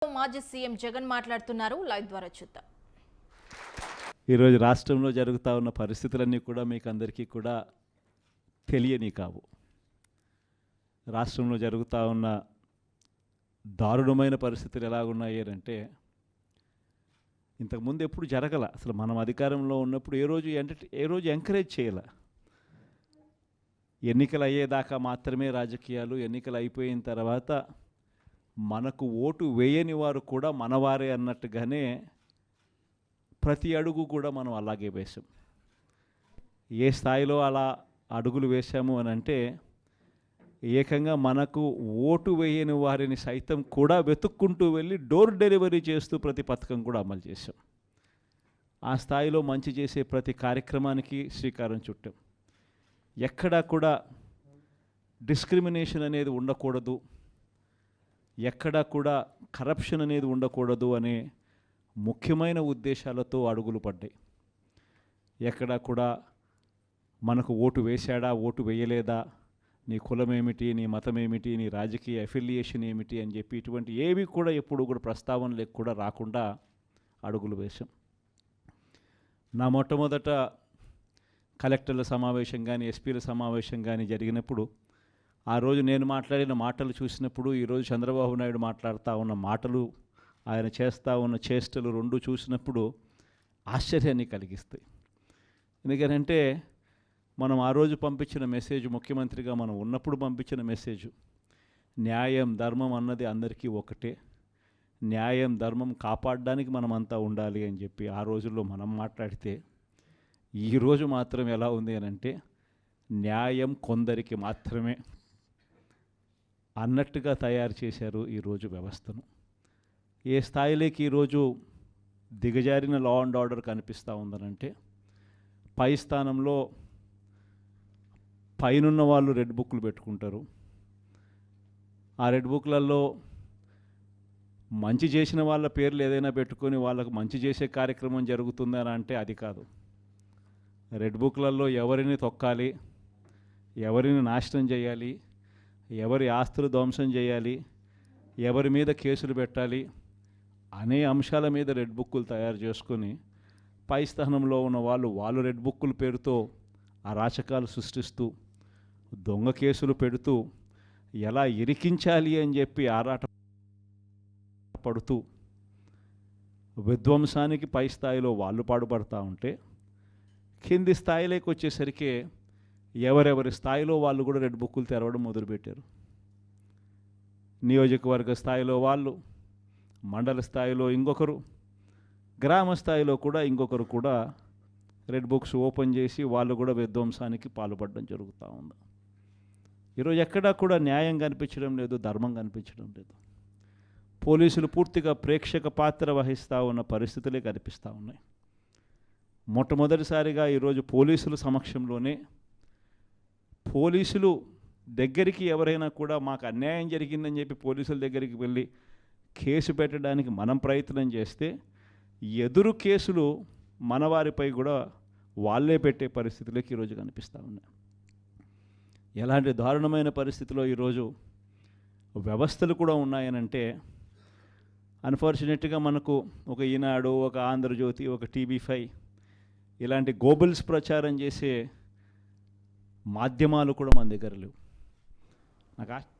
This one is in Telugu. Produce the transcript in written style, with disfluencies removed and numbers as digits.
మాజీ సీఎం జగన్ మాట్లాడుతున్నారు. లైవ్ ద్వారా చూద్దాం. ఈరోజు రాష్ట్రంలో జరుగుతూ ఉన్న పరిస్థితులన్నీ కూడా మీకు అందరికీ కూడా తెలియని కావు. రాష్ట్రంలో జరుగుతూ ఉన్న దారుణమైన పరిస్థితులు ఎలాగున్నాయి అంటే ఇంతకుముందు ఎప్పుడు జరగల. అసలు మనం అధికారంలో ఉన్నప్పుడు ఏ రోజు ఎంకరేజ్ చేయాల. ఎన్నికలు అయ్యేదాకా మాత్రమే రాజకీయాలు, ఎన్నికలు అయిపోయిన తర్వాత మనకు ఓటు వేయని వారు కూడా మనవారే అన్నట్టుగానే ప్రతి అడుగు కూడా మనం అలాగే వేసాం. ఏ స్థాయిలో అలా అడుగులు వేశాము అని అంటే ఏకంగా మనకు ఓటు వేయని వారిని సైతం కూడా వెతుక్కుంటూ వెళ్ళి డోర్ డెలివరీ చేస్తూ ప్రతి పథకం కూడా అమలు చేశాం. ఆ స్థాయిలో మంచి చేసే ప్రతి కార్యక్రమానికి శ్రీకారం చుట్టాం. ఎక్కడా కూడా డిస్క్రిమినేషన్ అనేది ఉండకూడదు, ఎక్కడా కూడా కరప్షన్ అనేది ఉండకూడదు అనే ముఖ్యమైన ఉద్దేశాలతో అడుగులు పడ్డాయి. ఎక్కడా కూడా మనకు ఓటు వేశాడా, ఓటు వేయలేదా, నీ కులం ఏమిటి, నీ మతం ఏమిటి, నీ రాజకీయ అఫిలియేషన్ ఏమిటి అని చెప్పి ఇటువంటి ఏవి కూడా ఎప్పుడు కూడా ప్రస్తావనలకు కూడా రాకుండా అడుగులు వేశాం. నా మొట్టమొదట కలెక్టర్ల సమావేశం కానీ, ఎస్పీల సమావేశం కానీ జరిగినప్పుడు ఆ రోజు నేను మాట్లాడిన మాటలు చూసినప్పుడు ఈరోజు చంద్రబాబు నాయుడు మాట్లాడుతూ ఉన్న మాటలు, ఆయన చేస్తూ ఉన్న చేష్టలు రెండు చూసినప్పుడు ఆశ్చర్యాన్ని కలిగిస్తాయి. ఎందుకంటే మనం ఆ రోజు పంపించిన మెసేజ్, ముఖ్యమంత్రిగా మనం ఉన్నప్పుడు పంపించిన మెసేజ్, న్యాయం ధర్మం అన్నది అందరికీ ఒకటే, న్యాయం ధర్మం కాపాడడానికి మనమంతా ఉండాలి అని చెప్పి ఆ రోజుల్లో మనం మాట్లాడితే ఈరోజు మాత్రం ఎలా ఉంది అని అంటే న్యాయం కొందరికి మాత్రమే అన్నట్టుగా తయారు చేశారు ఈరోజు వ్యవస్థను. ఏ స్థాయిలోకి ఈరోజు దిగజారిన లా అండ్ ఆర్డర్ కనిపిస్తూ ఉందనంటే పై స్థానంలో పైనున్న వాళ్ళు రెడ్ బుక్లు పెట్టుకుంటారు. ఆ రెడ్ బుక్లలో మంచి చేసిన వాళ్ళ పేర్లు ఏదైనా పెట్టుకొని వాళ్ళకు మంచి చేసే కార్యక్రమం జరుగుతుందని అంటే అది కాదు. రెడ్ బుక్లలో ఎవరిని తొక్కాలి, ఎవరిని నాశనం చేయాలి, ఎవరి ఆస్తులు ధ్వంసం చేయాలి, ఎవరి మీద కేసులు పెట్టాలి అనే అంశాల మీద రెడ్ బుక్కులు తయారు చేసుకొని పై స్థానంలో ఉన్న వాళ్ళు రెడ్ బుక్కుల పేరుతో అరాచకాలు సృష్టిస్తూ దొంగ కేసులు పెడుతూ ఎలా ఇరికించాలి అని చెప్పి ఆరాట పడుతూ విధ్వంసానికి పై స్థాయిలో వాళ్ళు పాటుపడుతూ ఉంటే కింది స్థాయిలోకి వచ్చేసరికి ఎవరెవరి స్థాయిలో వాళ్ళు కూడా రెడ్ బుక్కులు తెరవడం మొదలుపెట్టారు. నియోజకవర్గ స్థాయిలో వాళ్ళు, మండల స్థాయిలో ఇంకొకరు, గ్రామ స్థాయిలో కూడా ఇంకొకరు కూడా రెడ్ బుక్స్ ఓపెన్ చేసి వాళ్ళు కూడా విధ్వంసానికి పాల్పడడం జరుగుతూ ఉంది. ఈరోజు ఎక్కడా కూడా న్యాయం కనిపించడం లేదు, ధర్మం కనిపించడం లేదు. పోలీసులు పూర్తిగా ప్రేక్షక పాత్ర వహిస్తూ ఉన్న పరిస్థితులే కనిపిస్తూ ఉన్నాయి. మొట్టమొదటిసారిగా ఈరోజు పోలీసుల సమక్షంలోనే పోలీసులు దగ్గరికి ఎవరైనా కూడా మాకు అన్యాయం జరిగిందని చెప్పి పోలీసుల దగ్గరికి వెళ్ళి కేసు పెట్టడానికి మనం ప్రయత్నం చేస్తే ఎదురు కేసులు మన వారిపై కూడా వాళ్ళే పెట్టే పరిస్థితులకి ఈరోజు కనిపిస్తూ ఉన్నాయి. ఎలాంటి దారుణమైన పరిస్థితిలో ఈరోజు వ్యవస్థలు కూడా ఉన్నాయనంటే అన్ఫార్చునేట్గా మనకు ఒక ఈనాడు, ఒక ఆంధ్రజ్యోతి, ఒక TV5 ఇలాంటి గోబుల్స్ ప్రచారం చేసే మాధ్యమాలు కూడా మన దగ్గర లేవు. నాకు